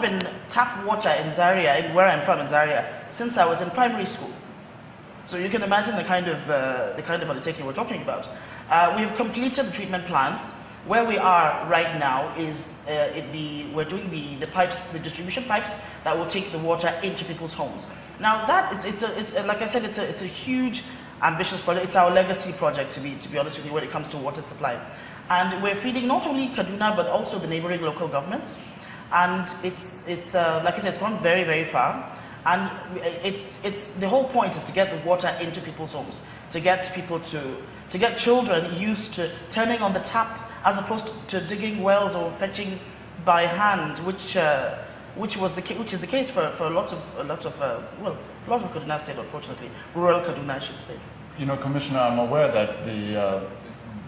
having tap water in Zaria, where I'm from in Zaria, since I was in primary school. So you can imagine the kind of undertaking we're talking about. We have completed the treatment plants. Where we are right now is we're doing the pipes, the distribution pipes that will take the water into people's homes. Now that it's like I said, it's a huge, ambitious project. It's our legacy project, to be honest with you, when it comes to water supply. And we're feeding not only Kaduna but also the neighboring local governments. And it's like I said, it's gone very, very far. And it's the whole point is to get the water into people's homes, to get people to get children used to turning on the tap as opposed to digging wells or fetching by hand, which is the case for a lot of Kaduna State, unfortunately, rural Kaduna, I should say. You know, Commissioner, I'm aware that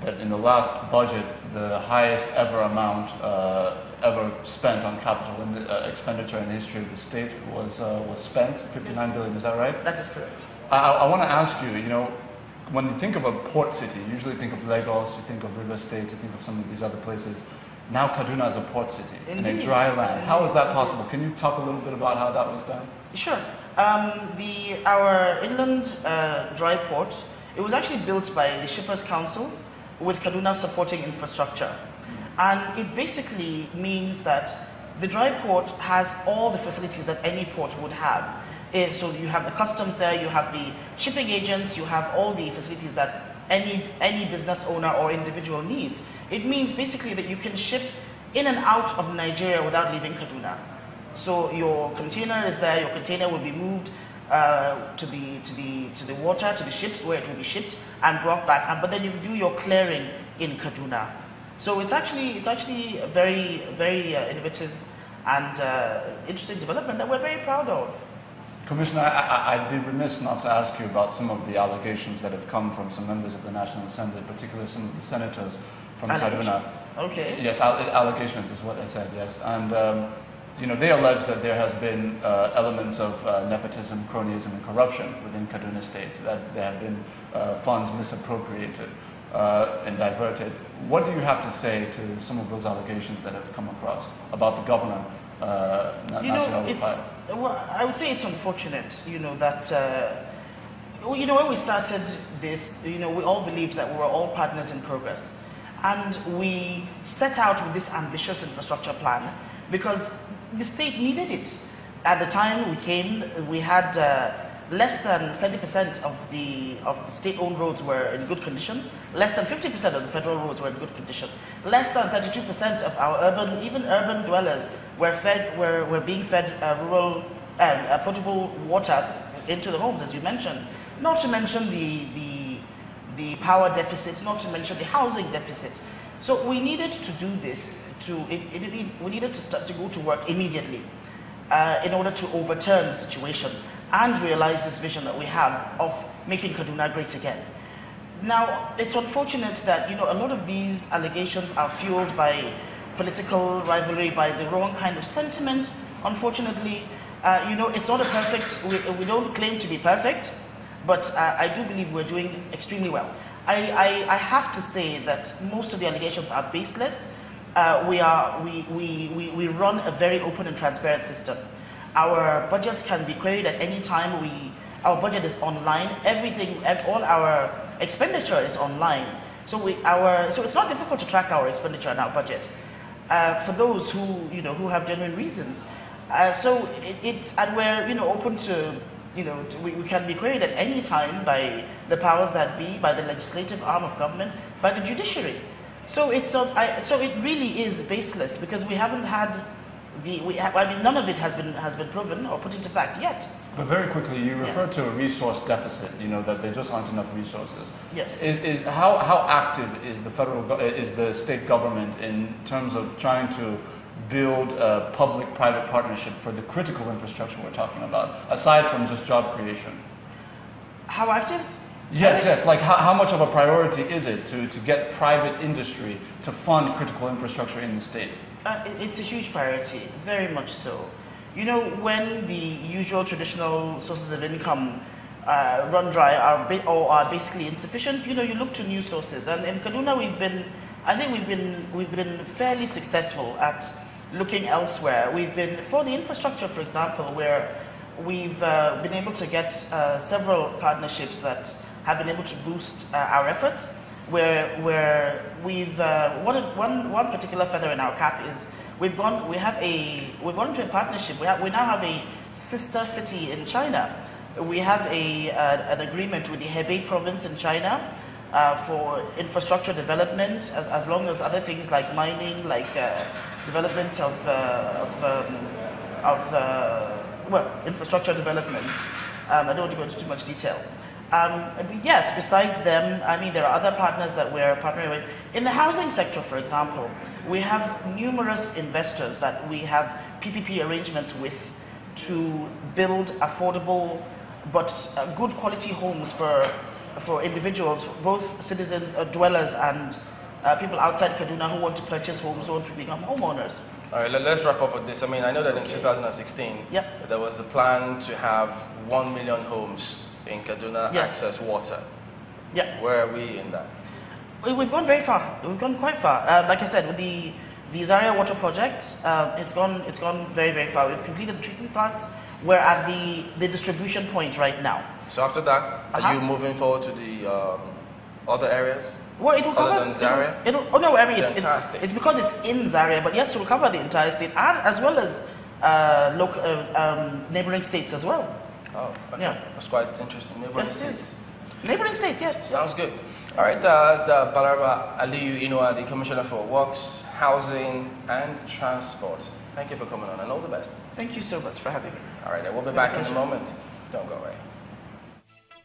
that in the last budget, the highest ever amount ever spent on capital expenditure in the history of the state was spent, 59 billion. Is that right? That is correct. I want to ask you, you know, when you think of a port city, you usually think of Lagos, you think of River State, you think of some of these other places. Now Kaduna is a port city, in a dry land. How is that possible? Can you talk a little bit about how that was done? Sure. Our inland dry port, it was actually built by the Shippers Council with Kaduna supporting infrastructure. And it basically means that the dry port has all the facilities that any port would have. So you have the customs there, you have the shipping agents, you have all the facilities that any business owner or individual needs. It means basically that you can ship in and out of Nigeria without leaving Kaduna. So your container is there, your container will be moved to the water, to the ships where it will be shipped and brought back, but then you do your clearing in Kaduna. So it's actually a very, very innovative and interesting development that we're very proud of. Commissioner, I'd be remiss not to ask you about some of the allegations that have come from some members of the National Assembly, particularly some of the senators from Kaduna. Okay. Yes, allegations is what I said, yes. And, you know, they allege that there has been elements of nepotism, cronyism, and corruption within Kaduna State, that there have been funds misappropriated and diverted. What do you have to say to some of those allegations that have come across about the governor? Well, I would say it's unfortunate, you know, that, you know, when we started this, you know, we all believed that we were all partners in progress. And we set out with this ambitious infrastructure plan because the state needed it. At the time we came, we had less than 30% of the state-owned roads were in good condition. Less than 50% of the federal roads were in good condition. Less than 32% of our urban dwellers were being fed rural potable water into the homes, as you mentioned. Not to mention the power deficit, not to mention the housing deficit. So we needed to do this. We needed to start to go to work immediately in order to overturn the situation and realize this vision that we have of making Kaduna great again. Now, it's unfortunate that, you know, a lot of these allegations are fueled by political rivalry, by the wrong kind of sentiment. Unfortunately, you know, it's not a perfect, we don't claim to be perfect, but I do believe we're doing extremely well. I have to say that most of the allegations are baseless. We run a very open and transparent system. Our budgets can be queried at any time. Our budget is online. Everything, all our expenditure is online. So it's not difficult to track our expenditure and our budget for those who, you know, who have genuine reasons. And we're, you know, open to, you know, we can be queried at any time by the powers that be, by the legislative arm of government, by the judiciary. So so it really is baseless because we haven't had I mean, none of it has been proven or put into fact yet. But very quickly, you referred to a resource deficit. You know that there just aren't enough resources. Yes. How active is the state government in terms of trying to build a public-private partnership for the critical infrastructure we're talking about, aside from just job creation? How active? Yes. Like how much of a priority is it to get private industry to fund critical infrastructure in the state? It's a huge priority, very much so. You know, when the usual traditional sources of income run dry or are basically insufficient, you know, you look to new sources. And in Kaduna, we've been fairly successful at looking elsewhere. We've been, for the infrastructure, for example, where we've been able to get several partnerships that have been able to boost our efforts, where we've, one particular feather in our cap is we've gone into a partnership. We now have a sister city in China. We have an agreement with the Hebei province in China for infrastructure development, as long as other things like mining, like development of infrastructure development. I don't want to go into too much detail. But yes, besides them, I mean, there are other partners that we're partnering with. In the housing sector, for example, we have numerous investors that we have PPP arrangements with to build affordable but good quality homes for individuals, both citizens, dwellers, and people outside Kaduna who want to purchase homes, who want to become homeowners. All right, let's wrap up with this. I mean, I know that in 2016, there was the plan to have 1 million homes in Kaduna access water. Yeah. Where are we in that? We've gone very far. We've gone quite far. Like I said, with the Zaria water project, it's gone very, very far. We've completed the treatment plants. We're at the distribution point right now. So after that, are you moving forward to the other areas? Well, it'll cover. Other than Zaria? Oh no, I mean it's because it's in Zaria, but yes, it will cover the entire state, and as well as local neighboring states as well. Oh, okay. Yeah, that's quite interesting. Neighboring states. Neighboring states, yes. Sounds good. All right, that's Balaraba Aliyu Inuwa, the Commissioner for Works, Housing, and Transport. Thank you for coming on, and all the best. Thank you so much for having me. All right, we'll be back in a moment. Don't go away.